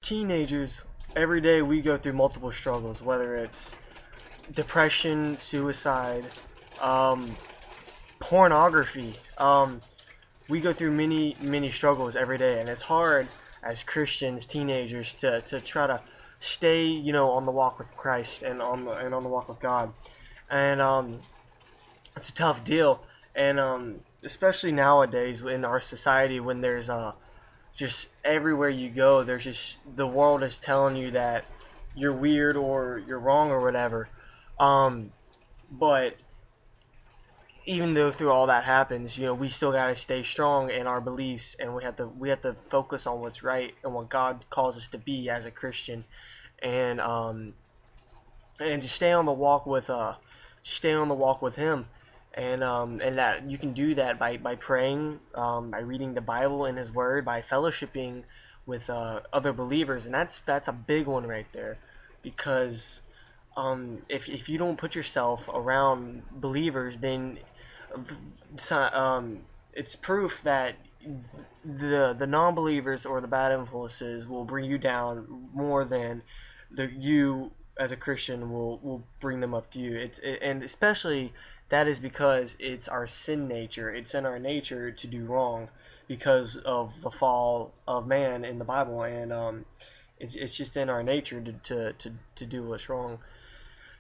Teenagers, every day we go through multiple struggles, whether it's depression, suicide, um, pornography. We go through many struggles every day, and it's hard as Christians, teenagers, to try to stay, on the walk with Christ and on the walk with God, and it's a tough deal, and especially nowadays in our society when there's just everywhere you go, there's just the world is telling you that you're weird or you're wrong or whatever. Um, but even though through all that happens, we still gotta stay strong in our beliefs, and we have to focus on what's right and what God calls us to be as a Christian, and just stay on the walk with Him, and that you can do that by praying, by reading the Bible and His Word, by fellowshipping with other believers, and that's a big one right there, because if you don't put yourself around believers, then it's proof that the non-believers or the bad influences will bring you down more than you as a Christian will bring them up to you. And especially that is because it's our sin nature. It's in our nature to do wrong because of the fall of man in the Bible, and it's just in our nature to do what's wrong.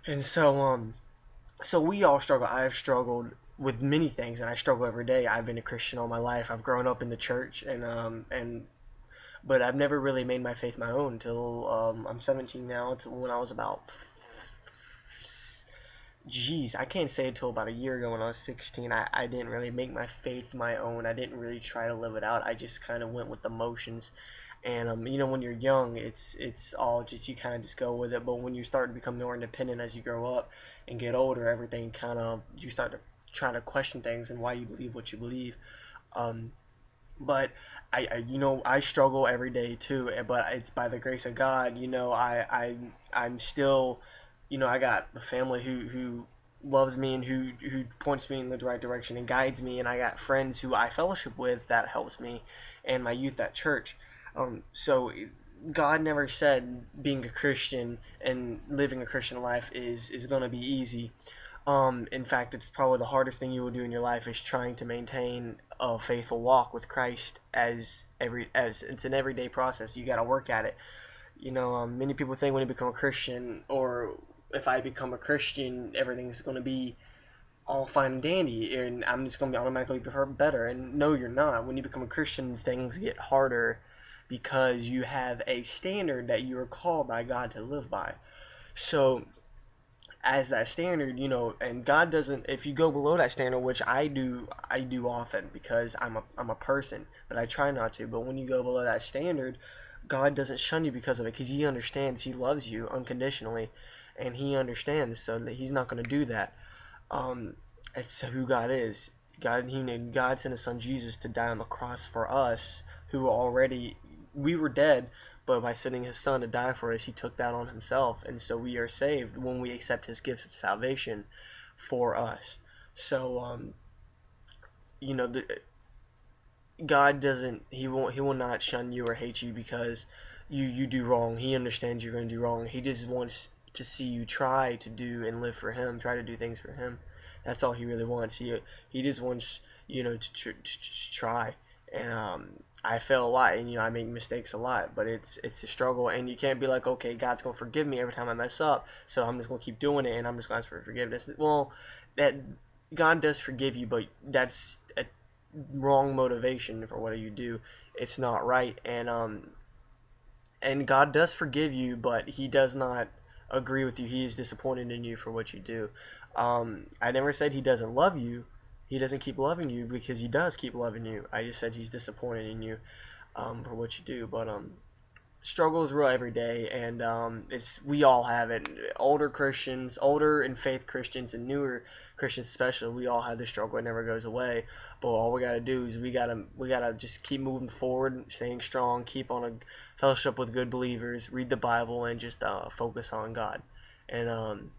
And so we all struggle. I've struggled with many things, and I struggle every day. I've been a Christian all my life. I've grown up in the church, and but I've never really made my faith my own until I'm 17 now. It's when I was about, geez, I can't say until about a year ago when I was 16. I didn't really make my faith my own. I didn't really try to live it out. I just kind of went with the motions. And when you're young, it's all just you kind of just go with it. But when you start to become more independent as you grow up and get older, everything kind of you start to try to question things and why you believe what you believe. Um, but I struggle every day too, but it's by the grace of God. I'm still, I got a family who loves me and who points me in the right direction and guides me, and I got friends who I fellowship with that helps me, and my youth at church. So God never said being a Christian and living a Christian life is going to be easy. In fact, it's probably the hardest thing you will do in your life is trying to maintain a faithful walk with Christ, as it's an everyday process. You got to work at it. Many people think when you become a Christian, or if I become a Christian, everything's going to be all fine and dandy, and I'm just going to be automatically better. And no, you're not. When you become a Christian, things get harder because you have a standard that you are called by God to live by. So as that standard, and God doesn't. If you go below that standard, which I do often because I'm a person, but I try not to. But when you go below that standard, God doesn't shun you because of it, because He understands, He loves you unconditionally, and He understands, so that He's not going to do that. It's who God is. God sent His Son Jesus to die on the cross for us, who were already we were dead, but by sending His Son to die for us, He took that on Himself, and so we are saved when we accept His gift of salvation for us. So, the, God doesn't. He will not shun you or hate you because you do wrong. He understands you're going to do wrong. He just wants to see you try to do and live for Him. Try to do things for Him. That's all He really wants. He just wants to try. And I fail a lot, and I make mistakes a lot, but it's a struggle, and you can't be like, okay, God's gonna forgive me every time I mess up, so I'm just gonna keep doing it, and I'm just gonna ask for forgiveness. Well, that God does forgive you, but that's a wrong motivation for what you do. It's not right, and God does forgive you, but He does not agree with you. He is disappointed in you for what you do. I never said He doesn't love you. He doesn't keep loving you, because He does keep loving you. I just said He's disappointed in you for what you do. But struggle is real every day, and it's we all have it. Older Christians, older in faith Christians, and newer Christians especially, we all have this struggle. It never goes away. But all we gotta do is we gotta just keep moving forward, staying strong, keep on a fellowship with good believers, read the Bible, and just focus on God, and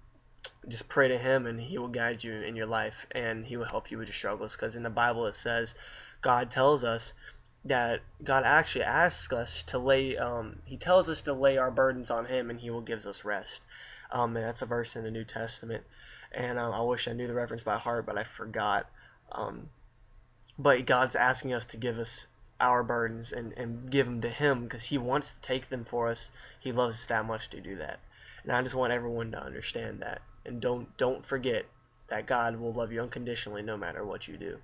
just pray to Him, and He will guide you in your life, and He will help you with your struggles. Because in the Bible it says, God tells us that God actually asks us to lay. He tells us to lay our burdens on Him, and He will give us rest. And that's a verse in the New Testament. And I wish I knew the reference by heart, but I forgot. Um, but God's asking us to give us our burdens and give them to Him because He wants to take them for us. He loves us that much to do that. And I just want everyone to understand that. And don't forget that God will love you unconditionally no matter what you do.